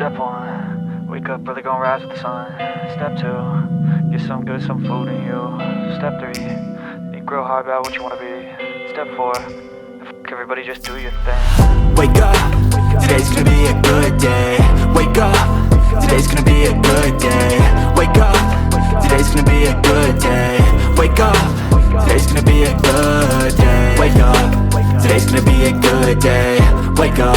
Step 1, wake up early, gonna rise with the sun. Step 2, get some good, some food in you. Step 3, think real hard about what you wanna be. Step 4, everybody just do your thing. Wake up, today's gonna be a good day. Wake up, today's gonna be a good day. Wake up, today's gonna be a good day. Wake up, today's gonna be a good day. Wake up, today's gonna be a good day. Wake up,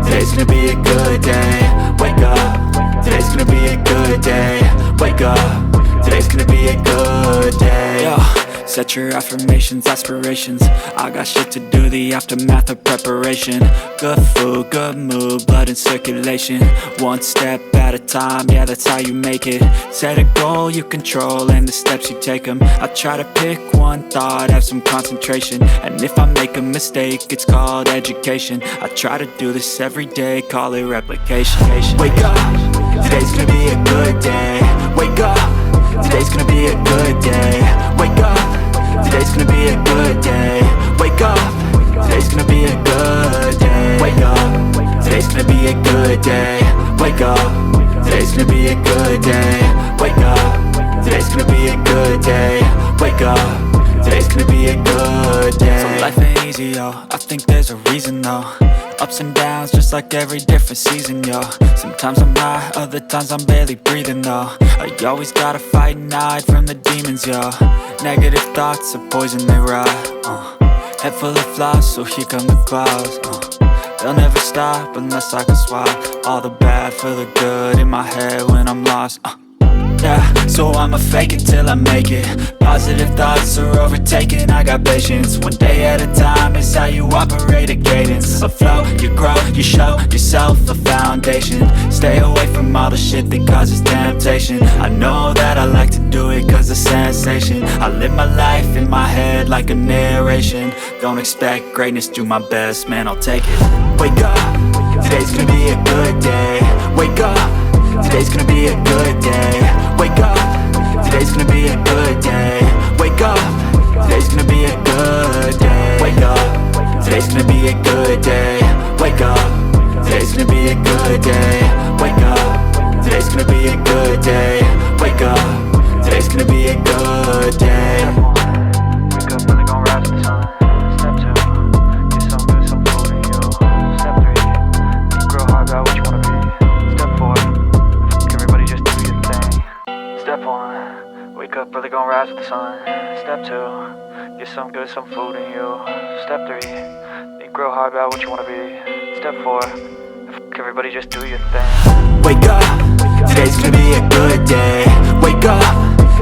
today's gonna be a good day. Wake up, today's gonna be a good day. Wake up, today's gonna be a good day. Yo, set your affirmations, aspirations. I got shit to do, the aftermath of preparation. Good food, good mood, blood in circulation. One step at a time, yeah, that's how you make it. Set a goal you control and the steps you take them. I try to pick one thought, have some concentration. And if I make a mistake, it's called education. I try to do this every day, call it replication. Wake up, today's gonna be a good day. Wake up, today's gonna be a good day. Wake up, today's gonna be a good day. Wake up, today's gonna be a good day. Wake up, today's gonna be a good day. Wake up, today's gonna be a good day. Wake up, today's gonna be a good day. Wake up, today's gonna be a good day. So life ain't easy, yo, I think there's a reason though. Ups and downs, just like every different season, yo. Sometimes I'm high, other times I'm barely breathing, though. I always gotta fight and hide from the demons, yo. Negative thoughts are poison, they rot. Head full of flies, so here come the clouds. They'll never stop unless I can swap all the bad for the good in my head when I'm lost. Yeah, so I'ma fake it till I make it. Positive thoughts are overtaken, I got patience. One day at a time is how you operate a cadence. A flow, you grow, you show yourself a foundation. Stay away from all the shit that causes temptation. I know that I like to do it cause it's sensation. I live my life in my head like a narration. Don't expect greatness, do my best, man, I'll take it. Wake up, today's gonna be a good day. Wake up, today's gonna be a good day. Wake up, today's gonna be a good day. Wake up, today's gonna be a good day. Wake up, today's gonna be a good day. Wake up, today's gonna be a good day. Wake up, today's gonna be a good day. Wake up, today's gonna be a good day. Wake up early, gonna rise with the sun. Step 2, get some good, some food in you. Step 3, think real hard about what you wanna be. Step 4, everybody just do your thing. Step 1, wake up early, gonna rise with the sun. Step 2, get some good, some food in you. Step 3, think real hard about what you wanna be. Step 4, everybody just do your thing. Wake up, today's gonna be a good day. Wake up,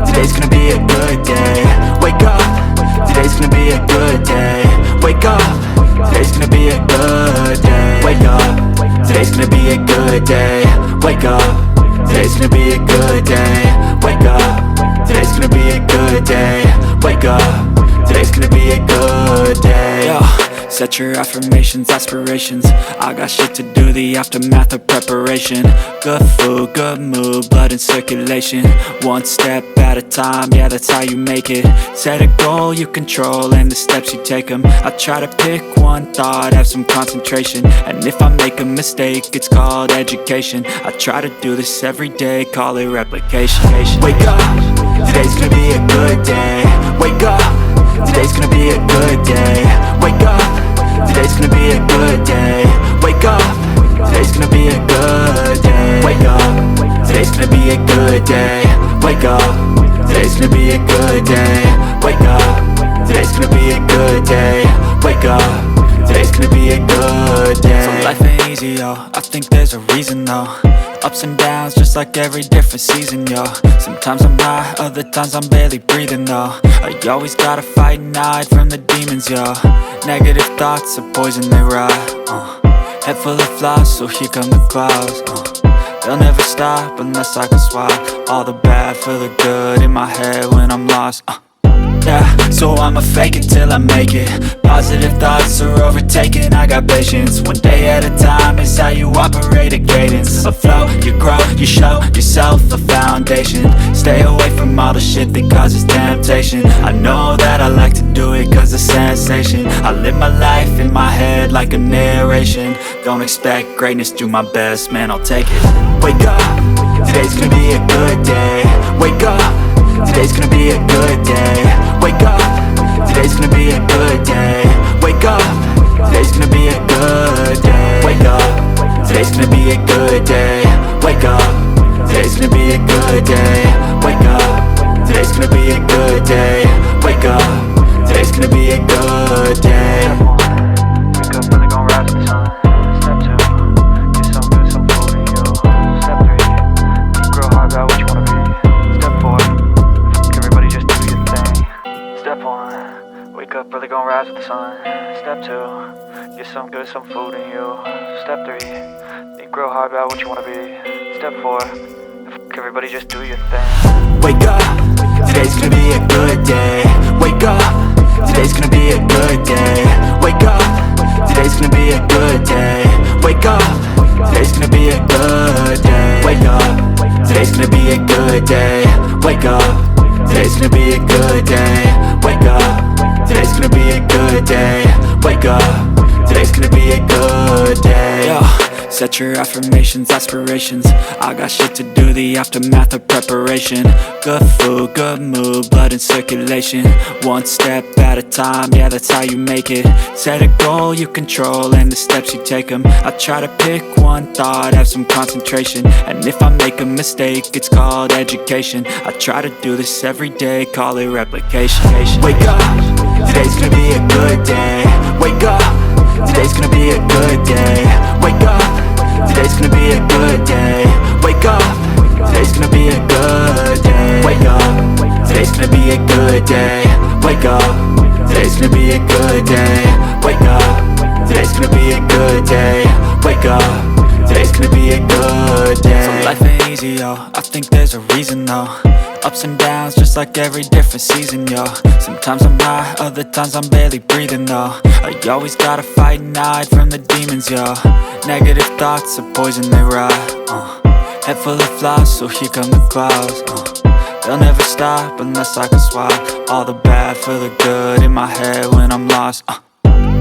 today's gonna be a good day. Wake up, today's gonna be a good day. Wake up, today's gonna be a good day. Wake up, today's gonna be a good day. Wake up, today's gonna be a good day. Wake up, today's gonna be a good day. Wake up, today's gonna be a good day. Yo, set your affirmations, aspirations. I got shit to do, the aftermath of preparation. Good food, good mood, blood in circulation. One step at a time, yeah, that's how you make it. Set a goal you control and the steps you take them. I try to pick one thought, have some concentration. And if I make a mistake, it's called education. I try to do this every day, call it replication. Wake up, today's gonna be a good day. Wake up, today's gonna be a good day. Wake up, today's gonna be a good day. Wake up, today's gonna be a good day. Wake up, today's gonna be a good day. Wake up, today's gonna be a good day. Wake up, today's gonna be a good day. Wake up, today's gonna be a good day. So life ain't easy, yo, I think there's a reason though. Ups and downs, just like every different season, yo. Sometimes I'm high, other times I'm barely breathing, though. I always gotta fight and hide from the demons, yo. Negative thoughts are poison, they rot. Head full of flies, so here come the clouds. They'll never stop unless I can swap all the bad for the good in my head when I'm lost. Yeah, so I'ma fake it till I make it. Positive thoughts are overtaken, I got patience. One day at a time is how you operate a cadence. A flow, you grow, you show yourself a foundation. Stay away from all the shit that causes temptation. I know that I like to do it cause it's sensation. I live my life in my head like a narration. Don't expect greatness, do my best, man, I'll take it. Wake up, today's gonna be a good day. Wake up, today's gonna be a good day. Wake up, today's gonna be a good day. Wake up, today's gonna be a good day. Wake up, today's gonna be a good day. Wake up, today's gonna be a good day. Wake up, today's gonna be a good day. Wake up, today's gonna be a good day. Wake up, really gon' rise to the sun. Step 2, get some good, some food in you. Step 3, think real hard about what you wanna be. Step 4, everybody just do your thing. Step 1, wake up, really gon' rise with the sun. Step 2, get some good, some food in you. Step 3, think real hard about what you wanna be. Step 4, everybody just do your thing. Wake up, today's gonna be a good day. Wake up, today's gonna be a good day. Wake up, today's gonna be a good day. Wake up, today's gonna be a good day. Wake up, today's gonna be a good day. Wake up, today's gonna be a good day. Wake up, today's gonna be a good day. Wake up, today's gonna be a good day. Yo, set your affirmations, aspirations. I got shit to do, the aftermath of preparation. Good food, good mood, blood in circulation. One step at a time, yeah, that's how you make it. Set a goal you control and the steps you take them. I try to pick one thought, have some concentration. And if I make a mistake, it's called education. I try to do this every day, call it replication. Wake up, today's gonna be a good day. Wake up, today's gonna be a good day. Wake up, today's gonna be a good day. Wake up, today's gonna be a good day. Wake up, today's gonna be a good day. Wake up, today's gonna be a good day. Wake up, today's gonna be a good day. Wake up, today's gonna be a good day. So life ain't easy, yo, I think there's a reason though. Ups and downs, just like every different season, yo. Sometimes I'm high, other times I'm barely breathing, though. I always gotta fight and hide from the demons, yo. Negative thoughts are poison, they rot. Head full of flies, so here come the clouds. They'll never stop unless I can swap all the bad for the good in my head when I'm lost.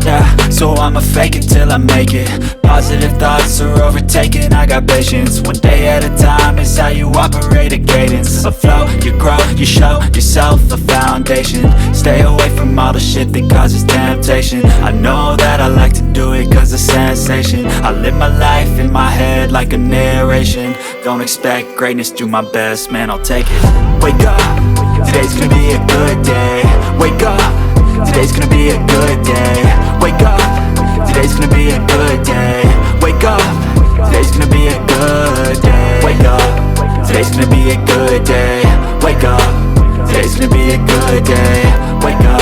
Yeah, so I'ma fake it till I make it. Positive thoughts are overtaken, I got patience. One day at a time is how you operate a cadence. A flow, you grow, you show yourself a foundation. Stay away from all the shit that causes temptation. I know that I like to do it cause it's sensation. I live my life in my head like a narration. Don't expect greatness, do my best, man, I'll take it. Wake up, today's gonna be a good day. Wake up, today's gonna be a good day. Wake up, today's gonna be a good day. Wake up, today's gonna be a good day. Wake up, today's gonna be a good day. Wake up, today's gonna be a good day. Wake up,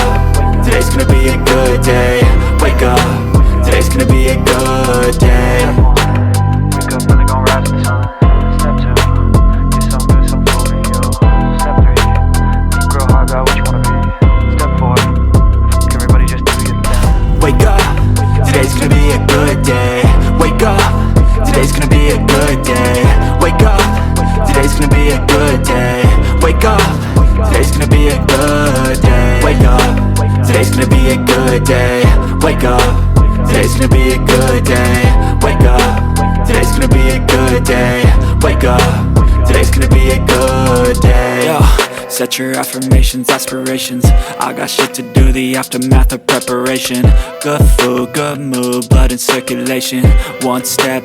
today's gonna be a good day. Wake up, today's gonna be a good day. Wake up, really gon' rise to the sun. Step 2, get some good, some food in you. Step 3, think real hard about what you wanna be. Step 4, everybody just do your thing. Wake up, today's gonna be a good day. Wake up, today's gonna be a good day. Wake up, today's gonna be a good day. Wake up, today's gonna be a good day. Wake up, today's gonna be a good day. Wake up, today's gonna be a good day. Wake up, today's gonna be a good day. Wake up, today's gonna be a good day. Yo, set your affirmations, aspirations. I got shit to do, the aftermath of preparation. Good food, good mood, blood in circulation. One step